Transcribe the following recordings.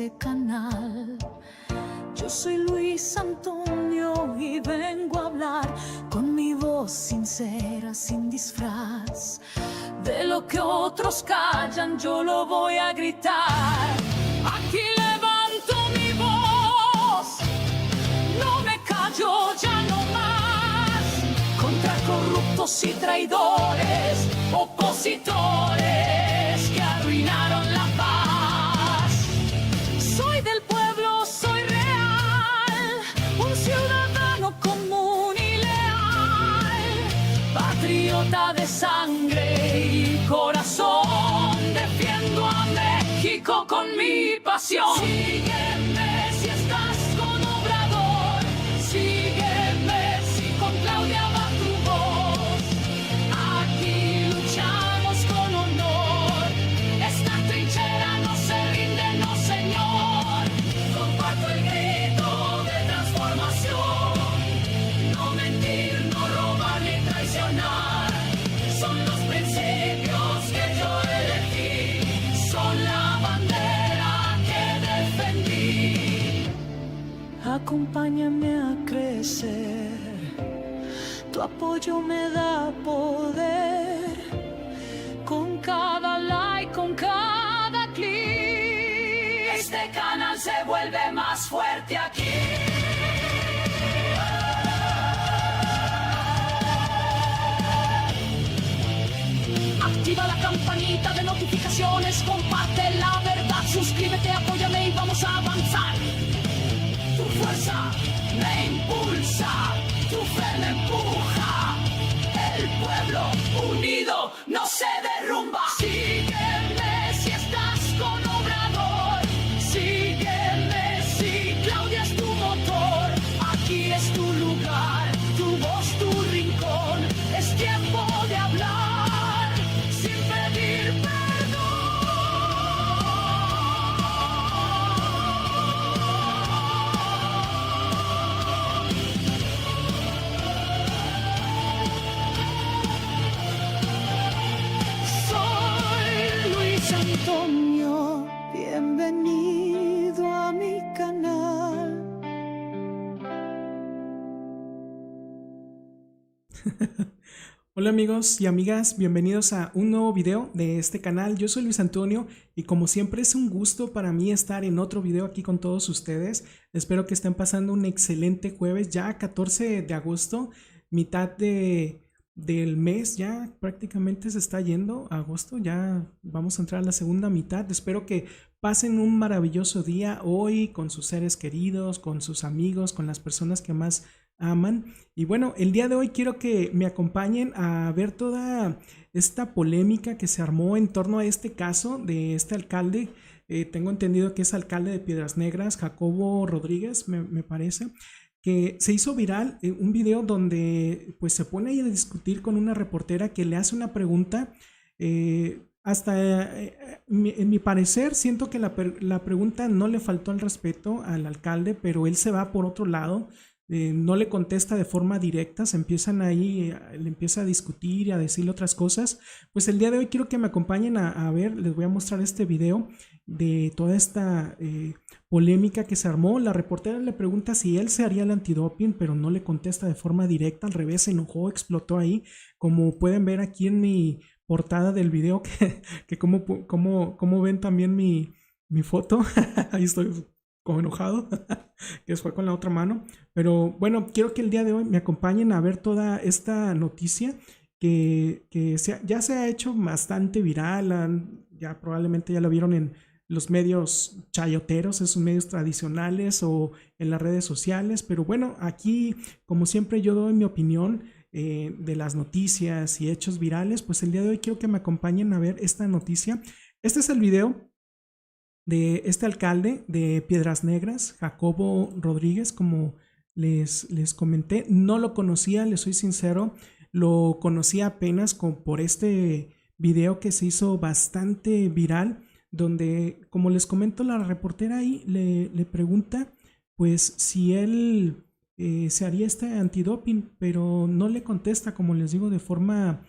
este canal. Yo soy Luis Antonio y vengo a hablar con mi voz sincera, sin disfraz. De lo que otros callan, yo lo voy a gritar. Aquí levanto mi voz, no me callo ya no más. Contra corruptos y traidores, opositores que arruinaron la paz. Soy del pueblo, soy real, un ciudadano común y leal, patriota de sangre y corazón, defiendo a México con mi pasión. Sígueme si estás con Obrador, sígueme si con Claudia va tu voz. Aquí luchamos con honor, esta trinchera no se rinde, no señor. Comparto el grito de transformación, no mentir, no robar ni traicionar. Son los principios que yo elegí, son la bandera que defendí. Acompáñame a crecer, tu apoyo me da poder. Con cada like, con cada clic, este canal se vuelve más fuerte aquí. Activa la campanita de notificaciones, comparte la verdad, suscríbete, apóyame y vamos a avanzar. Tu fuerza me impulsa, tu fe me empuja. El pueblo unido no se derrumba. Sígueme si estás con Obrador, sígueme si Claudia es tu motor. Aquí es tu lugar, tu voz, tu rincón. Es tiempo de hablar sin pedir Antonio, bienvenido a mi canal. Hola amigos y amigas, bienvenidos a un nuevo video de este canal. Yo soy Luis Antonio y como siempre es un gusto para mí estar en otro video aquí con todos ustedes. Espero que estén pasando un excelente jueves, ya 14 de agosto, mitad del mes, ya prácticamente se está yendo agosto, ya vamos a entrar a la segunda mitad. Espero que pasen un maravilloso día hoy con sus seres queridos, con sus amigos, con las personas que más aman. Y bueno, el día de hoy quiero que me acompañen a ver toda esta polémica que se armó en torno a este caso de este alcalde. Tengo entendido que es alcalde de Piedras Negras, Jacobo Rodríguez, me parece, que se hizo viral un video donde pues se pone ahí a discutir con una reportera que le hace una pregunta. En mi parecer siento que la pregunta no le faltó al respeto al alcalde, pero él se va por otro lado. No le contesta de forma directa, se empiezan ahí, le empieza a discutir y a decirle otras cosas. Pues el día de hoy quiero que me acompañen a ver, les voy a mostrar este video de toda esta polémica que se armó. La reportera le pregunta si él se haría el antidoping, pero no le contesta de forma directa, al revés, se enojó, explotó ahí, como pueden ver aquí en mi portada del video, que como ven también mi foto, ahí estoy como enojado, que fue con la otra mano. Pero bueno, quiero que el día de hoy me acompañen a ver toda esta noticia que ya se ha hecho bastante viral. Ya probablemente ya lo vieron en los medios chayoteros, esos medios tradicionales, o en las redes sociales. Pero bueno, aquí como siempre yo doy mi opinión de las noticias y hechos virales. Pues el día de hoy quiero que me acompañen a ver esta noticia. Este es el video de este alcalde de Piedras Negras, Jacobo Rodríguez, como les comenté. No lo conocía, les soy sincero, lo conocí apenas por este video que se hizo bastante viral, donde, como les comento, la reportera ahí le pregunta pues si él se haría este antidoping, pero no le contesta, como les digo, de forma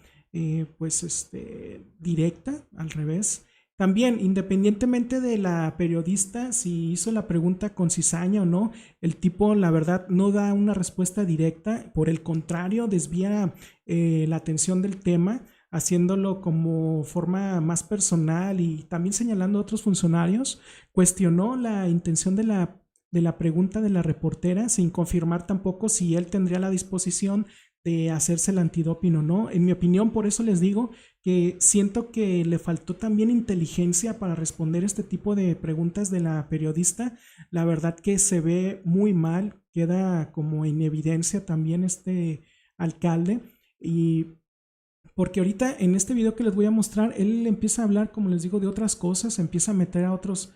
directa, al revés. también, independientemente de la periodista, si hizo la pregunta con cizaña o no, el tipo, la verdad, no da una respuesta directa, por el contrario, desvía la atención del tema, haciéndolo como forma más personal y también señalando a otros funcionarios. Cuestionó la intención de la pregunta de la reportera sin confirmar tampoco si él tendría la disposición de hacerse el antidoping o no. En mi opinión, por eso les digo que siento que le faltó también inteligencia para responder este tipo de preguntas de la periodista. La verdad que se ve muy mal, queda como en evidencia también este alcalde. Y porque ahorita en este video que les voy a mostrar, él empieza a hablar, como les digo, de otras cosas, empieza a meter a otros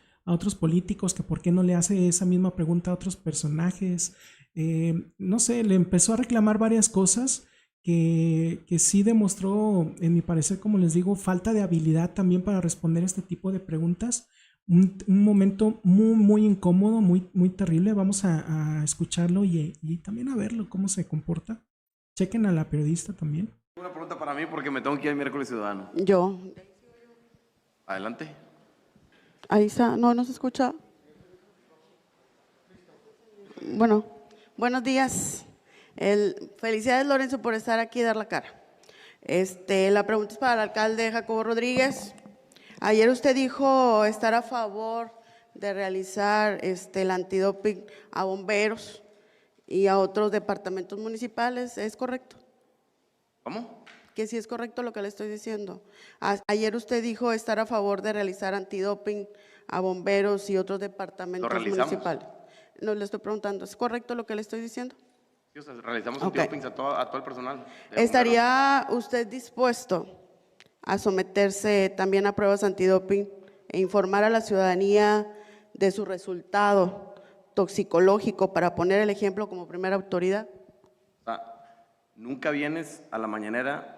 políticos, que por qué no le hace esa misma pregunta a otros personajes. No sé, le empezó a reclamar varias cosas que sí demostró, en mi parecer, como les digo, falta de habilidad también para responder este tipo de preguntas. Un momento muy incómodo, muy terrible. Vamos a escucharlo y también a verlo, cómo se comporta. Chequen a la periodista también. Una pregunta para mí porque me tengo que ir el miércoles ciudadano. Yo. Adelante. Ahí está. No se escucha. Bueno, buenos días. Felicidades, Lorenzo, por estar aquí y dar la cara. La pregunta es para el alcalde Jacobo Rodríguez. Ayer usted dijo estar a favor de realizar el antidoping a bomberos y a otros departamentos municipales. ¿Es correcto? ¿Cómo? Que sí es correcto lo que le estoy diciendo. Ayer usted dijo estar a favor de realizar antidoping a bomberos y otros departamentos municipales. No, le estoy preguntando, ¿es correcto lo que le estoy diciendo? Sí, o sea, realizamos Ok. antidoping a todo el personal. ¿Estaría usted dispuesto a someterse también a pruebas antidoping e informar a la ciudadanía de su resultado toxicológico para poner el ejemplo como primera autoridad? O sea, nunca vienes a la mañanera.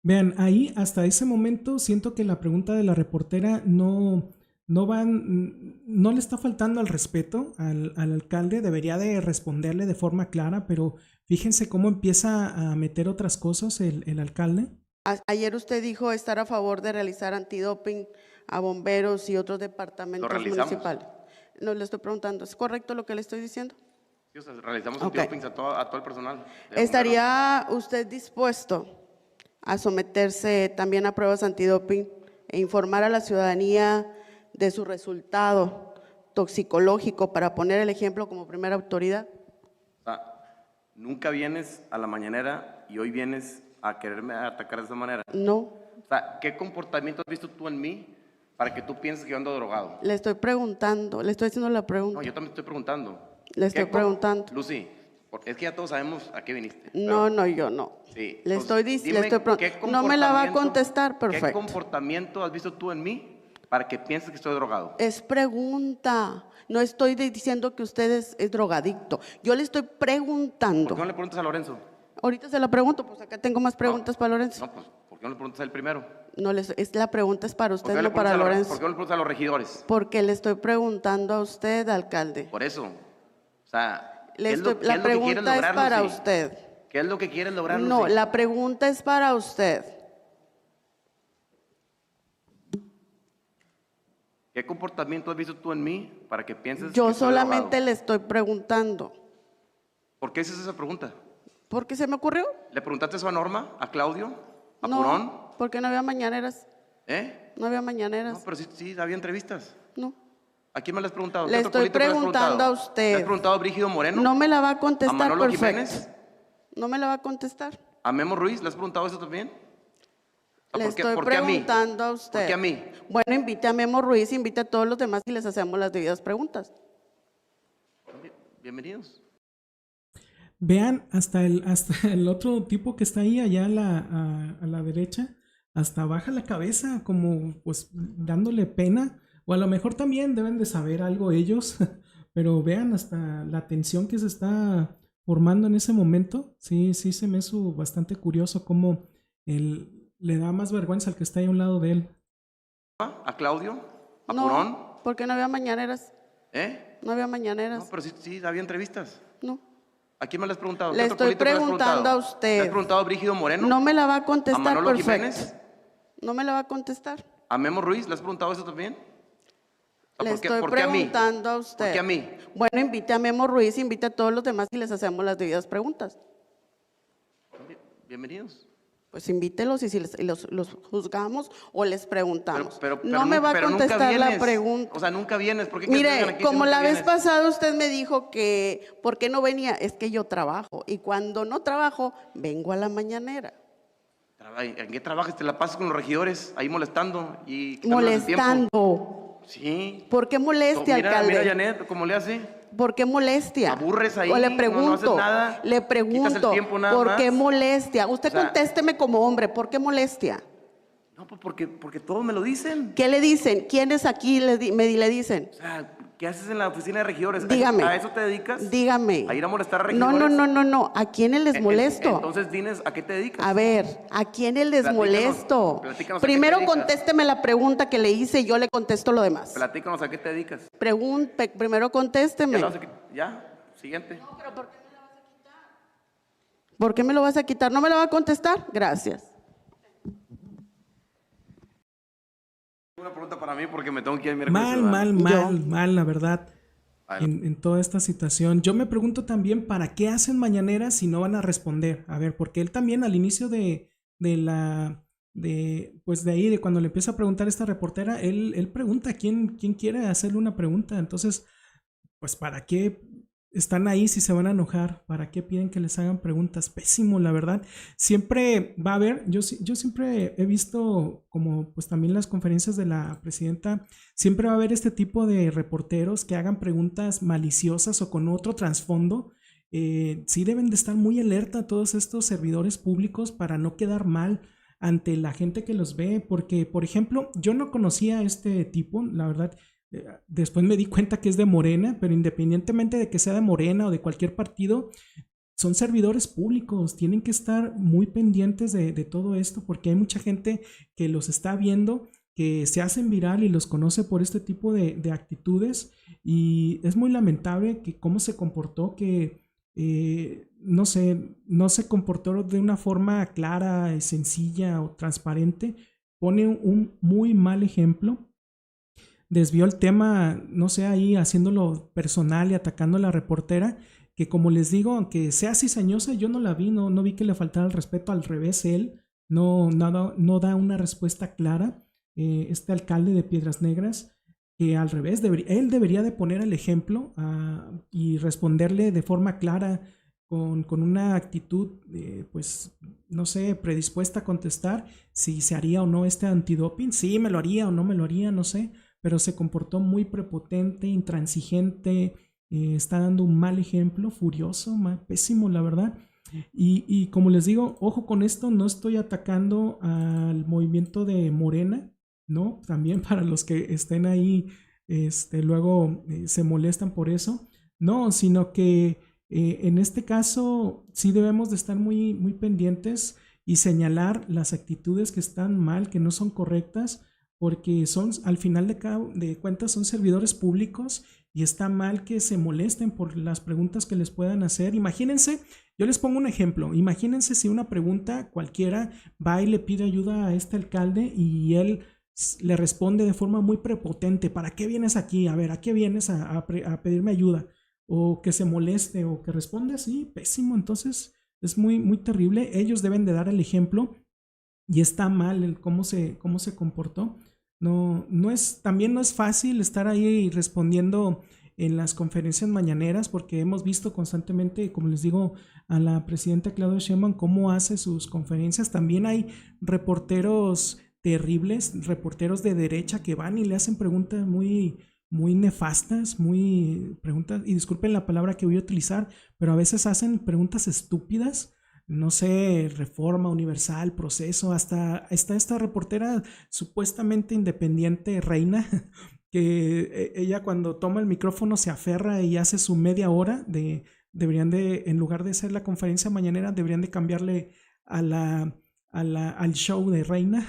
Vean, ahí hasta ese momento siento que la pregunta de la reportera no le está faltando al respeto al alcalde, debería de responderle de forma clara, pero fíjense cómo empieza a meter otras cosas el alcalde. Ayer usted dijo estar a favor de realizar antidoping a bomberos y otros departamentos municipales. No, le estoy preguntando, ¿es correcto lo que le estoy diciendo? Sí, o sea, realizamos Ok. antidoping a todo el personal. ¿Estaría usted dispuesto a someterse también a pruebas antidoping e informar a la ciudadanía de su resultado toxicológico para poner el ejemplo como primera autoridad? O sea, nunca vienes a la mañanera y hoy vienes a quererme atacar de esa manera. No, O sea, ¿qué comportamiento has visto tú en mí para que tú pienses que yo ando drogado? le estoy preguntando, le estoy haciendo la pregunta. No, yo también estoy preguntando. Le estoy preguntando. Lucy, porque es que ya todos sabemos a qué viniste. No, yo no. Sí. Le Entonces, estoy preguntando. No me la va a contestar, ¿Qué perfecto. comportamiento has visto tú en mí para que pienses que estoy drogado? Es pregunta. No estoy diciendo que usted es drogadicto. Yo le estoy preguntando. ¿Por qué no le preguntas a Lorenzo? Ahorita se la pregunto, pues acá tengo más preguntas para Lorenzo. No, pues, ¿por qué no le preguntas a él primero? No, la pregunta es para ¿Por usted, qué no para Lorenzo. ¿Por qué no le preguntas a los regidores? Porque le estoy preguntando a usted, alcalde. Por eso. O sea, La pregunta es para usted. ¿Qué es lo que quieres lograr, No, Lucy? la pregunta es para usted. ¿Qué comportamiento has visto tú en mí para que pienses que Yo estoy solamente drogado? le estoy preguntando. ¿Por qué haces esa pregunta? ¿Por qué se me ocurrió? ¿Le preguntaste eso a Norma, a Claudio, a No, Purón? porque no había mañaneras. ¿Eh? No había No, mañaneras. pero sí, había entrevistas. No. ¿A quién me le has preguntado? Le ¿Qué otro estoy político le has preguntando preguntado? a usted. ¿Le has preguntado a Brígido Moreno? No me la va a ¿A contestar, Manolo perfecto. Jiménez? No me la va a contestar. ¿A Memo Ruiz? ¿Le has preguntado eso también? Le ¿Por qué- estoy por qué a mí? preguntando a usted. ¿Por qué a mí? Bueno, invite a Memo Ruiz, invite a todos los demás y les hacemos las debidas preguntas. Bienvenidos. Vean, hasta el otro tipo que está ahí allá a la derecha, hasta baja la cabeza como pues dándole pena, o a lo mejor también deben de saber algo ellos, pero vean hasta la tensión que se está formando en ese momento. Sí, se me hizo bastante curioso cómo él le da más vergüenza al que está ahí a un lado de él. ¿A Claudio? ¿A No, Purón? porque no había mañaneras. ¿Eh? No había No, mañaneras. pero sí, había entrevistas. No. ¿A quién me le has preguntado? Le ¿Qué otro estoy político le has preguntando preguntado? a usted. ¿Le has preguntado a Brígido Moreno? No me la va a ¿A contestar, Manolo perfecto. Jiménez? ¿No me la va a contestar? ¿A Memo Ruiz le has preguntado eso también? Le ¿Por qué- estoy por qué a mí? preguntando a usted. ¿Por qué a mí? Bueno, invite a Memo Ruiz, invite a todos los demás y les hacemos las debidas preguntas. Bienvenidos. Pues invítelos y si los juzgamos o les preguntamos. Pero no me va a pero nunca contestar la vienes. pregunta. O sea, nunca vienes. ¿Por qué quieres que vengan Mire, aquí si como nunca la vez vienes? pasada usted me dijo que ¿por qué no venía? Es que yo trabajo y cuando no trabajo vengo a la mañanera. ¿En qué trabajas? Te la pasas con los regidores ahí molestando y quitándoles el tiempo. Molestando. Sí. ¿Por qué molestia, Mira, alcalde? mira, Janet, ¿cómo le hace? ¿Por qué molestia? Aburres ahí, O le no pregunto, haces nada, le quitas pregunto, el tiempo nada ¿por más. qué molestia? Usted O sea, contésteme como hombre, ¿por qué molestia? No, pues porque todos me lo dicen. ¿Qué le dicen? ¿Quiénes aquí le dicen? O sea, ¿qué haces en la oficina de regidores? Dígame. ¿A eso te dedicas? Dígame. ¿A ir a molestar a No, regidores? no. ¿A quiénes les molesto? Entonces, diles, ¿a qué te dedicas? A ver, ¿a quiénes les molesto? platícanos a qué Primero te dedicas. contésteme la pregunta que le hice y yo le contesto lo demás. Platícanos, ¿a qué te dedicas? Primero contésteme. Ya, siguiente. ¿Por qué me lo vas a quitar? ¿No me lo va a contestar? Gracias. Una pregunta para mí porque me tengo que ir miércoles. Mal, la verdad, en toda esta situación. Yo me pregunto también, ¿para qué hacen mañaneras si no van a responder? A ver, porque él también al inicio de ahí, de cuando le empieza a preguntar a esta reportera, él pregunta quién quiere hacerle una pregunta. Entonces, pues, ¿para qué están ahí si se van a enojar? ¿Para qué piden que les hagan preguntas? Pésimo, la verdad. Siempre va a haber, yo siempre he visto, como pues también las conferencias de la presidenta, siempre va a haber este tipo de reporteros que hagan preguntas maliciosas o con otro trasfondo. Sí deben de estar muy alerta todos estos servidores públicos para no quedar mal ante la gente que los ve, porque, por ejemplo, yo no conocía a este tipo, la verdad. Después me di cuenta que es de Morena, pero independientemente de que sea de Morena o de cualquier partido, son servidores públicos, tienen que estar muy pendientes de todo esto porque hay mucha gente que los está viendo, que se hacen viral y los conoce por este tipo de actitudes, y es muy lamentable que cómo se comportó, que no se comportó de una forma clara, sencilla o transparente. Pone un muy mal ejemplo. Desvió el tema, no sé, ahí haciéndolo personal y atacando a la reportera, que como les digo, aunque sea cizañosa, yo no la vi, no vi que le faltara el respeto, al revés, él no da una respuesta clara, este alcalde de Piedras Negras, que al revés, él debería de poner el ejemplo y responderle de forma clara, con una actitud, pues, no sé, predispuesta a contestar si se haría o no este antidoping, sí, me lo haría o no me lo haría, no sé, pero se comportó muy prepotente, intransigente, está dando un mal ejemplo, furioso, pésimo, la verdad. Y como les digo, ojo con esto, no estoy atacando al movimiento de Morena, ¿no? También para los que estén ahí, luego se molestan por eso, no, sino que en este caso sí debemos de estar muy, muy pendientes y señalar las actitudes que están mal, que no son correctas, porque al final de cuentas son servidores públicos y está mal que se molesten por las preguntas que les puedan hacer. Imagínense, yo les pongo un ejemplo, imagínense si una pregunta cualquiera va y le pide ayuda a este alcalde y él le responde de forma muy prepotente: ¿para qué vienes aquí? A ver, ¿a qué vienes a pedirme ayuda? O que se moleste o que responde así, pésimo. Entonces es muy, muy terrible. Ellos deben de dar el ejemplo y está mal el cómo se comportó. También no es fácil estar ahí respondiendo en las conferencias mañaneras, porque hemos visto constantemente, como les digo, a la presidenta Claudia Sheinbaum cómo hace sus conferencias. También hay reporteros terribles, reporteros de derecha que van y le hacen preguntas muy, muy nefastas, preguntas, y disculpen la palabra que voy a utilizar, pero a veces hacen preguntas estúpidas. No sé, Reforma, Universal, Proceso, hasta está esta reportera supuestamente independiente, Reina, que ella cuando toma el micrófono se aferra y hace su media hora. En lugar de hacer la conferencia mañanera, deberían de cambiarle al show de Reina,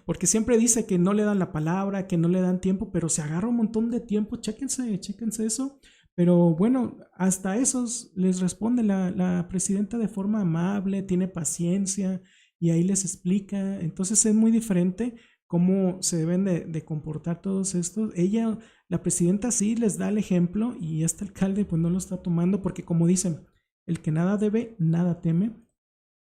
porque siempre dice que no le dan la palabra, que no le dan tiempo, pero se agarra un montón de tiempo. Chéquense eso. Pero bueno, hasta esos les responde la presidenta de forma amable, tiene paciencia y ahí les explica. Entonces es muy diferente cómo se deben de comportar todos estos. Ella, la presidenta, sí les da el ejemplo y este alcalde pues no lo está tomando porque, como dicen, el que nada debe, nada teme.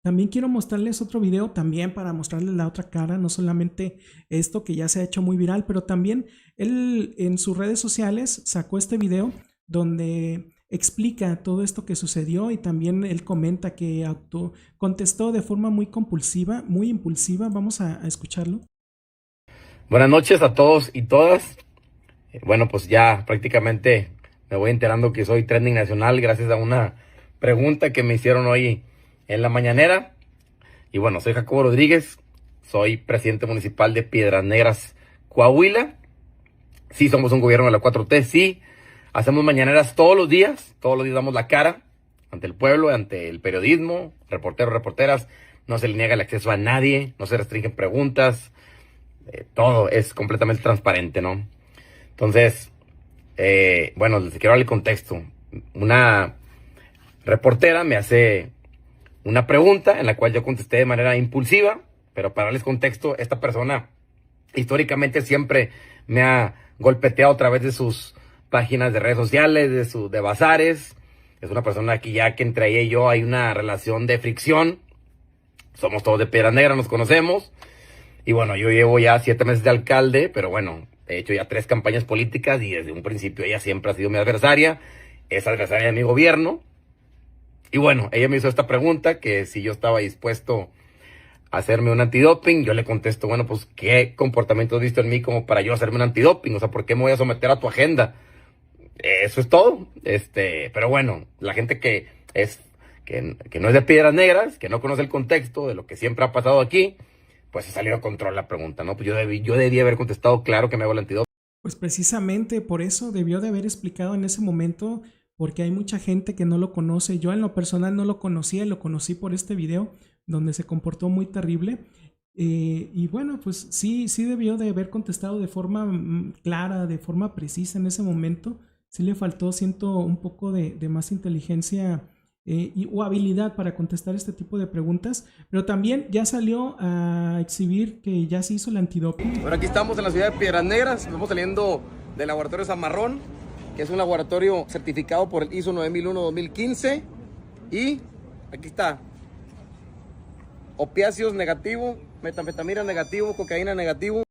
También quiero mostrarles otro video también para mostrarles la otra cara, no solamente esto que ya se ha hecho muy viral, pero también él en sus redes sociales sacó este video donde explica todo esto que sucedió y también él comenta que contestó de forma muy compulsiva, muy impulsiva. Vamos a escucharlo. Buenas noches a todos y todas. Bueno, pues ya prácticamente me voy enterando que soy trending nacional gracias a una pregunta que me hicieron hoy en la mañanera. Y bueno, soy Jacobo Rodríguez, soy presidente municipal de Piedras Negras, Coahuila. Sí, somos un gobierno de la 4T, sí. Hacemos mañaneras todos los días damos la cara ante el pueblo, ante el periodismo, reporteros, reporteras. No se le niega el acceso a nadie, no se restringen preguntas. Todo es completamente transparente, ¿no? Entonces, bueno, les quiero dar el contexto. Una reportera me hace una pregunta en la cual yo contesté de manera impulsiva, pero para darles contexto, esta persona históricamente siempre me ha golpeteado a través de sus páginas de redes sociales, de bazares. Es una persona que ya que entre ella y yo hay una relación de fricción. Somos todos de Piedras Negras, nos conocemos. Y bueno, yo llevo ya 7 meses de alcalde, pero bueno, he hecho ya 3 campañas políticas y desde un principio ella siempre ha sido mi adversaria. Es adversaria de mi gobierno. Y bueno, ella me hizo esta pregunta, que si yo estaba dispuesto a hacerme un antidoping. Yo le contesto, bueno, pues, ¿qué comportamiento has visto en mí como para yo hacerme un antidoping? O sea, ¿por qué me voy a someter a tu agenda? Eso es todo. Pero bueno, la gente que no es de Piedras Negras, que no conoce el contexto de lo que siempre ha pasado aquí, pues se salió a control la pregunta, ¿no? Pues yo debí haber contestado claro que me hago el antidoping. Pues precisamente por eso debió de haber explicado en ese momento, porque hay mucha gente que no lo conoce. Yo en lo personal no lo conocía, lo conocí por este video donde se comportó muy terrible. Y bueno, pues sí debió de haber contestado de forma clara, de forma precisa en ese momento. Sí le faltó, siento, un poco de más inteligencia o habilidad para contestar este tipo de preguntas, pero también ya salió a exhibir que ya se hizo el antidoping. Bueno, aquí estamos en la ciudad de Piedras Negras, estamos saliendo del laboratorio Zamarrón, que es un laboratorio certificado por el ISO 9001-2015, y aquí está, opiáceos negativo, metanfetamina negativo, cocaína negativo.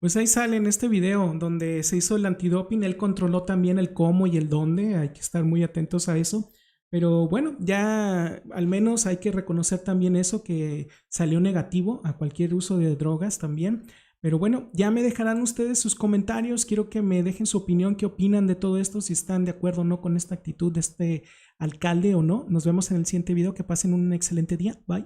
Pues ahí sale en este video donde se hizo el antidoping. Él controló también el cómo y el dónde, hay que estar muy atentos a eso. Pero bueno, ya al menos hay que reconocer también eso, que salió negativo a cualquier uso de drogas también. Pero bueno, ya me dejarán ustedes sus comentarios. Quiero que me dejen su opinión, qué opinan de todo esto, si están de acuerdo o no con esta actitud de este alcalde o no. Nos vemos en el siguiente video. Que pasen un excelente día. Bye.